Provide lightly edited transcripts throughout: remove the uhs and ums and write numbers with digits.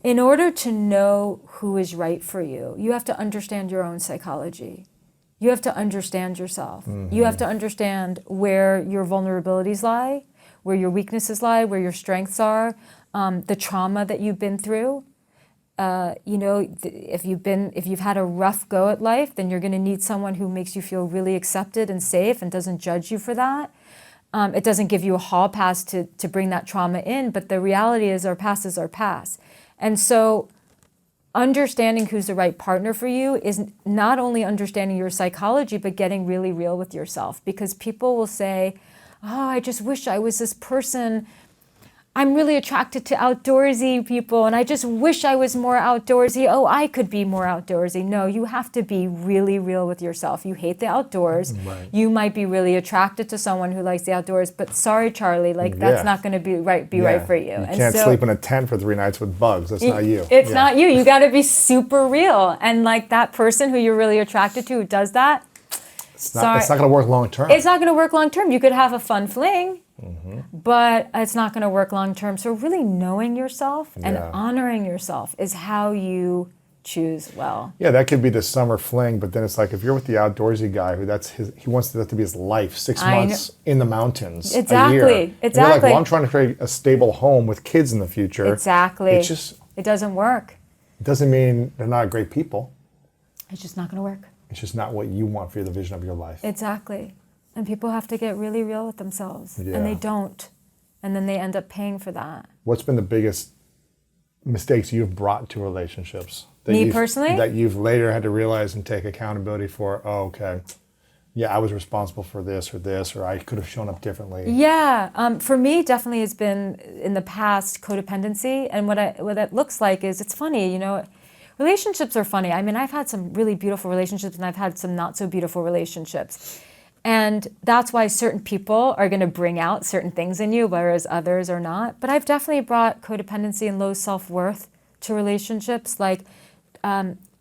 in order to know who is right for you, you have to understand your own psychology. You have to understand yourself. Mm-hmm. You have to understand where your vulnerabilities lie, where your weaknesses lie, where your strengths are, the trauma that you've been through. If you've had a rough go at life, then you're going to need someone who makes you feel really accepted and safe and doesn't judge you for that. It doesn't give you a hall pass to bring that trauma in, but the reality is our past is our past. And so understanding who's the right partner for you is not only understanding your psychology, but getting really real with yourself. Because people will say, oh, I just wish I was this person. I'm really attracted to outdoorsy people, and I just wish I was more outdoorsy. Oh, I could be more outdoorsy. No, you have to be really real with yourself. You hate the outdoors. Right. You might be really attracted to someone who likes the outdoors, but sorry, Charlie, that's not going to be right for you. You can't sleep in a tent for 3 nights with bugs. That's not you. It's not you. You got to be super real. And like that person who you're really attracted to who does that, it's not going to work long term. It's not going to work long term. You could have a fun fling. Mm-hmm. But it's not going to work long term. So really knowing yourself and honoring yourself is how you choose well. Yeah, that could be the summer fling, but then it's like if you're with the outdoorsy guy he wants that to be his life, 6 months in the mountains, a year. Exactly. And you're like, well, I'm trying to create a stable home with kids in the future. Exactly. It doesn't work. It doesn't mean they're not great people. It's just not going to work. It's just not what you want for the vision of your life. Exactly. And people have to get really real with themselves. Yeah. And they don't. And then they end up paying for that. What's been the biggest mistakes you've brought to relationships? Personally? That you've later had to realize and take accountability for, oh, okay, yeah, I was responsible for this, or I could have shown up differently. Yeah. For me, definitely has been, in the past, codependency. And what that looks like is, it's funny, relationships are funny. I mean, I've had some really beautiful relationships, and I've had some not so beautiful relationships. And that's why certain people are going to bring out certain things in you, whereas others are not. But I've definitely brought codependency and low self-worth to relationships, like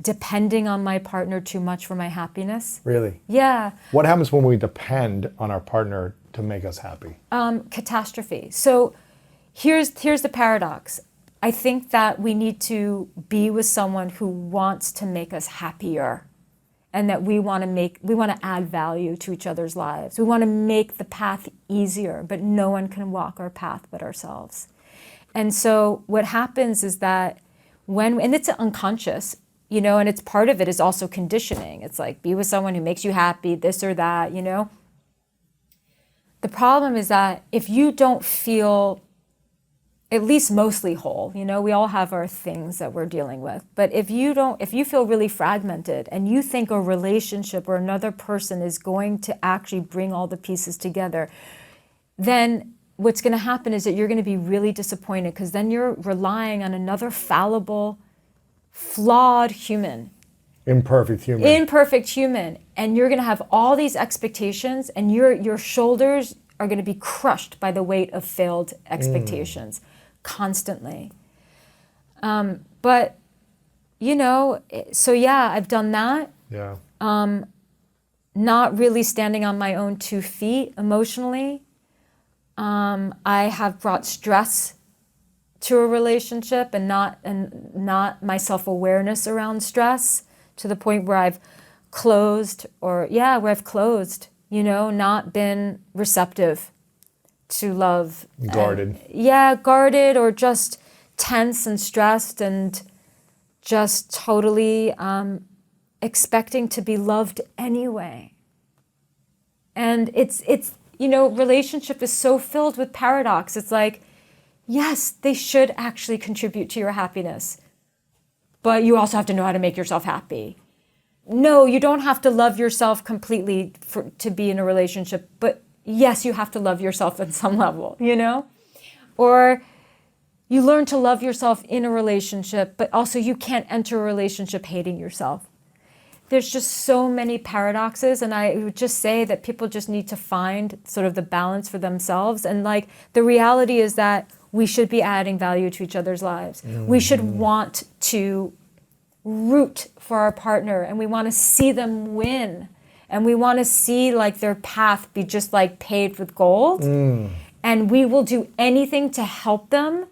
depending on my partner too much for my happiness. Really? Yeah. What happens when we depend on our partner to make us happy? Catastrophe. So here's the paradox. I think that we need to be with someone who wants to make us happier. And that we want to add value to each other's lives. We want to make the path easier, but no one can walk our path but ourselves. And so what happens is that and it's unconscious, and it's part of it is also conditioning. It's like, be with someone who makes you happy, this or that, The problem is that if you don't feel at least mostly whole, we all have our things that we're dealing with. But if you feel really fragmented and you think a relationship or another person is going to actually bring all the pieces together, then what's going to happen is that you're going to be really disappointed, because then you're relying on another fallible, flawed human. Imperfect human. And you're going to have all these expectations, and your shoulders are going to be crushed by the weight of failed expectations. Constantly. But, so yeah, I've done that. Yeah. Not really standing on my own 2 feet emotionally. I have brought stress to a relationship and not my self-awareness around stress, to the point where I've closed, not been receptive to love. Guarded. Guarded, or just tense and stressed and just totally expecting to be loved anyway. And it's relationship is so filled with paradox. It's like, yes, they should actually contribute to your happiness, but you also have to know how to make yourself happy. No, you don't have to love yourself completely to be in a relationship, but yes, you have to love yourself at some level, Or you learn to love yourself in a relationship, but also you can't enter a relationship hating yourself. There's just so many paradoxes, and I would just say that people just need to find sort of the balance for themselves. And the reality is that we should be adding value to each other's lives. Mm-hmm. We should want to root for our partner, and we want to see them win. And we want to see their path be just paved with gold. And we will do anything to help them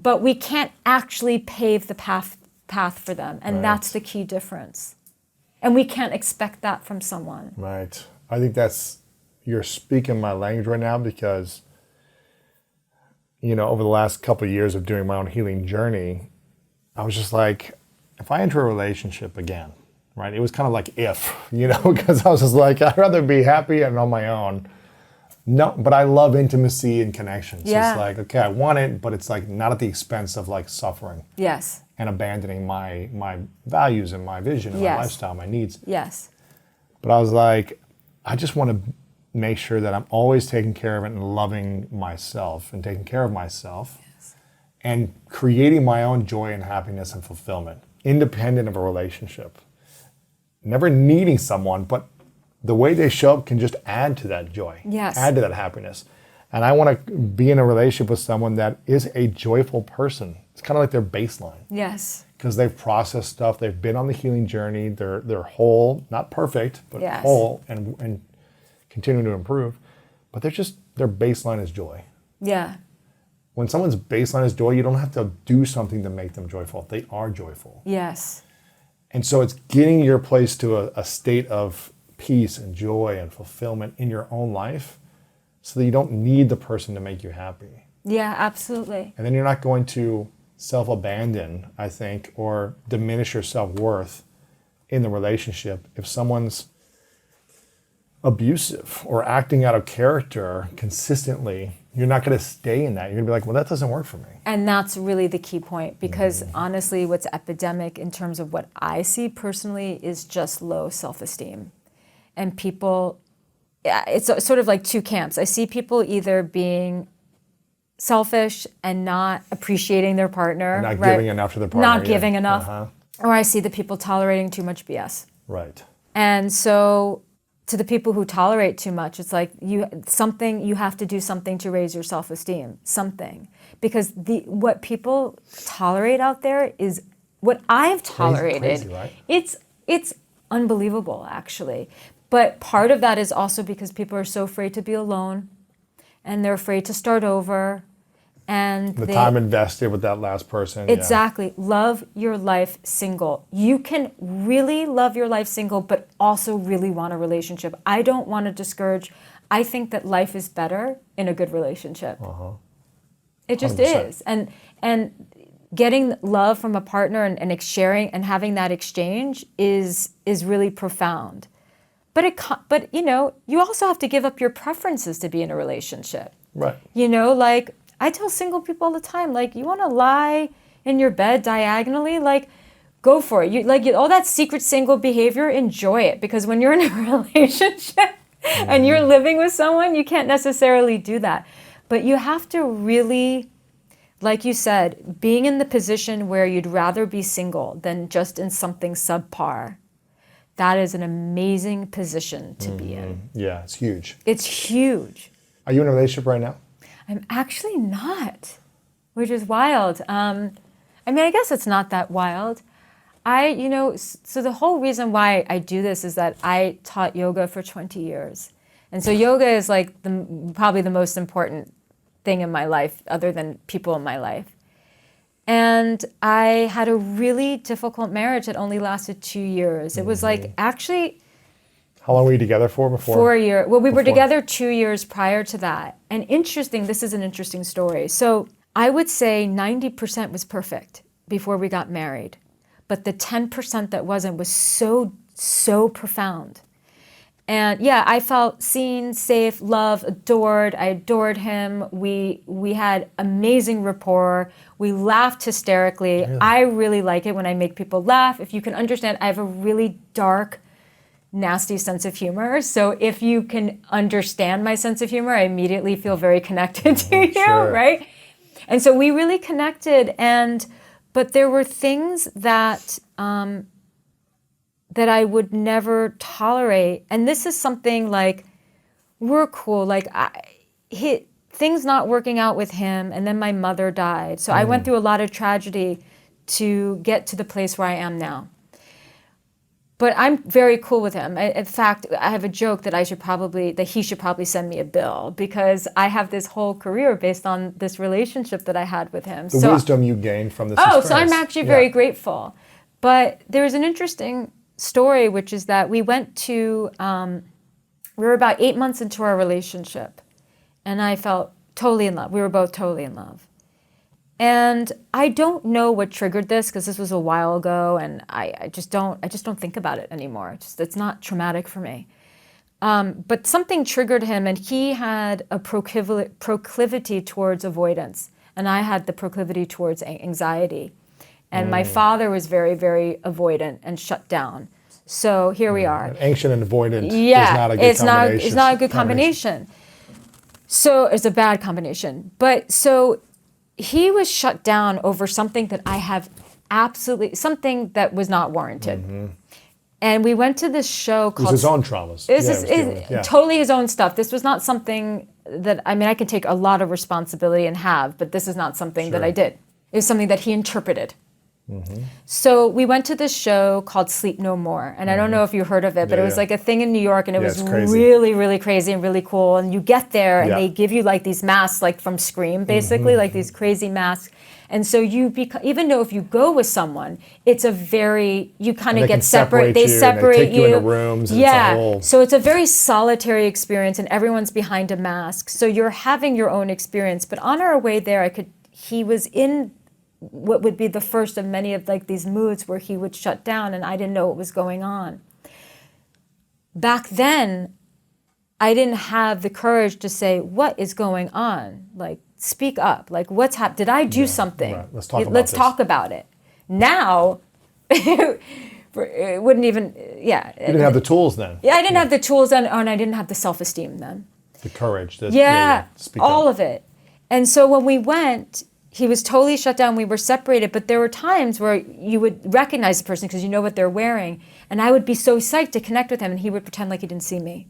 but we can't actually pave the path for them. And Right. that's the key difference. And we can't expect that from someone. Right. I think you're speaking my language right now because, over the last couple of years of doing my own healing journey, I was just like, if I enter a relationship again, right? It was kind of like because I was just like, I'd rather be happy and on my own. No, but I love intimacy and connection. So Yeah. it's like, okay, I want it, but it's like not at the expense of like suffering Yes. and abandoning my values and my vision and Yes. my lifestyle, my needs. Yes. But I was like, I just want to make sure that I'm always taking care of it and loving myself and taking care of myself and creating my own joy and happiness and fulfillment, independent of a relationship. Never needing someone, but the way they show up can just add to that joy, Yes. add to that happiness. And I want to be in a relationship with someone that is a joyful person. It's kind of like their baseline. Yes. Because they've processed stuff, they've been on the healing journey, they're whole, not perfect, but Yes. whole and continuing to improve. But their baseline is joy. Yeah. When someone's baseline is joy, you don't have to do something to make them joyful. They are joyful. Yes. And so it's getting your place to a state of peace and joy and fulfillment in your own life so that you don't need the person to make you happy. Yeah, absolutely. And then you're not going to self-abandon, I think, or diminish your self-worth in the relationship if someone's abusive or acting out of character consistently. You're not going to stay in that. You're going to be like, well, that doesn't work for me. And that's really the key point, because honestly, what's epidemic in terms of what I see personally is just low self-esteem. And people, it's sort of like two camps. I see people either being selfish and not appreciating their partner. Not right? giving enough to the partner. Not giving enough. Uh-huh. Or I see the people tolerating too much BS. Right. And so to the people who tolerate too much, it's like you have to do something to raise your self-esteem, something. Because what people tolerate out there is what I've tolerated. Crazy, right? It's unbelievable, actually. But part of that is also because people are so afraid to be alone, and they're afraid to start over. And The time invested with that last person. Exactly. Yeah. Love your life single. You can really love your life single, but also really want a relationship. I don't want to discourage. I think that life is better in a good relationship. Uh-huh. It just 100%. is. And getting love from a partner and sharing and having that exchange is really profound. But you also have to give up your preferences to be in a relationship. Right. Like I tell single people all the time, like, you want to lie in your bed diagonally, like, go for it. All that secret single behavior, enjoy it, because when you're in a relationship and you're living with someone, you can't necessarily do that. But you have to really, like you said, being in the position where you'd rather be single than just in something subpar. That is an amazing position to be in. Yeah, it's huge. It's huge. Are you in a relationship right now? I'm actually not, which is wild. I guess it's not that wild. So the whole reason why I do this is that I taught yoga for 20 years. And so yoga is like probably the most important thing in my life, other than people in my life. And I had a really difficult marriage that only lasted 2 years. It was like, actually, how long were you together for before? 4 years. Well, we were together 2 years prior to that. And this is an interesting story. So I would say 90% was perfect before we got married. But the 10% that wasn't was so, so profound. And yeah, I felt seen, safe, loved, adored. I adored him. We had amazing rapport. We laughed hysterically. Really? I really like it when I make people laugh. If you can understand, I have a really dark, nasty sense of humor. So if you can understand my sense of humor, I immediately feel very connected to you, Sure. right? And so we really connected. But there were things that that I would never tolerate. And this is something like, we're cool. Like things not working out with him, and then my mother died. So I went through a lot of tragedy to get to the place where I am now. But I'm very cool with him. In fact, I have a joke that he should probably send me a bill because I have this whole career based on this relationship that I had with him. The wisdom you gained from this experience. So I'm actually very grateful. But there's an interesting story, which is that we went to, we were about 8 months into our relationship, and I felt totally in love. We were both totally in love. And I don't know what triggered this because this was a while ago, and I just don't think about it anymore. It's not traumatic for me. But something triggered him, and he had a proclivity towards avoidance, and I had the proclivity towards anxiety. And my father was very, very avoidant and shut down. So here we are. Anxious and avoidant is not a good combination. It's not a good combination. So it's a bad combination. But so he was shut down over something that I have something that was not warranted. Mm-hmm. And we went to this show called... It was his own traumas. Totally his own stuff. This was not something that, I can take a lot of responsibility and have, but this is not something that I did. It was something that he interpreted. Mm-hmm. So we went to this show called Sleep No More. And I don't know if you heard of it, but it was like a thing in New York, and it was really, really crazy and really cool. And you get there and they give you like these masks, like from Scream, basically, like these crazy masks. And so even though if you go with someone, it's you kind of get separate. They separate you. They take you into rooms. And so it's a very solitary experience, and everyone's behind a mask. So you're having your own experience. But on our way there, he was in what would be the first of many of like these moods where he would shut down, and I didn't know what was going on. Back then, I didn't have the courage to say, what is going on? Like, speak up. Like, what's happened? Did I do something? Right. Let's talk about it. Now, it wouldn't even, You didn't have the tools then. Yeah, I didn't have the tools then, and I didn't have the self-esteem then. The courage. Speak all of it. And so when we went, he was totally shut down. We were separated, but there were times where you would recognize the person because you know what they're wearing. And I would be so psyched to connect with him, and he would pretend like he didn't see me.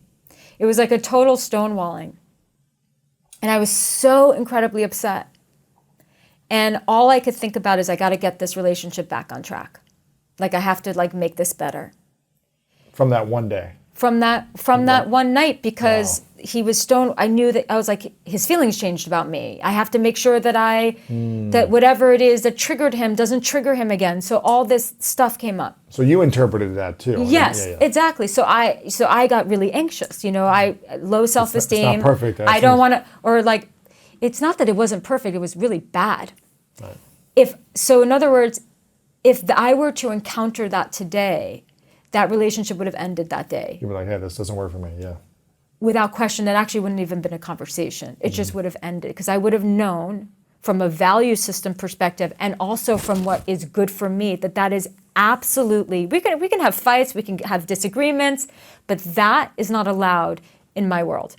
It was like a total stonewalling. And I was so incredibly upset. And all I could think about is I got to get this relationship back on track. Like I have to make this better. From that one day. From that one night, because he was stoned. I knew that I was like, his feelings changed about me. I have to make sure that that whatever it is that triggered him doesn't trigger him again. So all this stuff came up. So you interpreted that too. Yes, exactly. So I got really anxious. I low self-esteem. It's not perfect. I don't want to, it's not that it wasn't perfect. It was really bad. Right. In other words, if I were to encounter that today, that relationship would have ended that day. You were like, hey, this doesn't work for me, Without question, it actually wouldn't even been a conversation. It just would have ended because I would have known from a value system perspective and also from what is good for me that is absolutely, we can have fights, we can have disagreements, but that is not allowed in my world.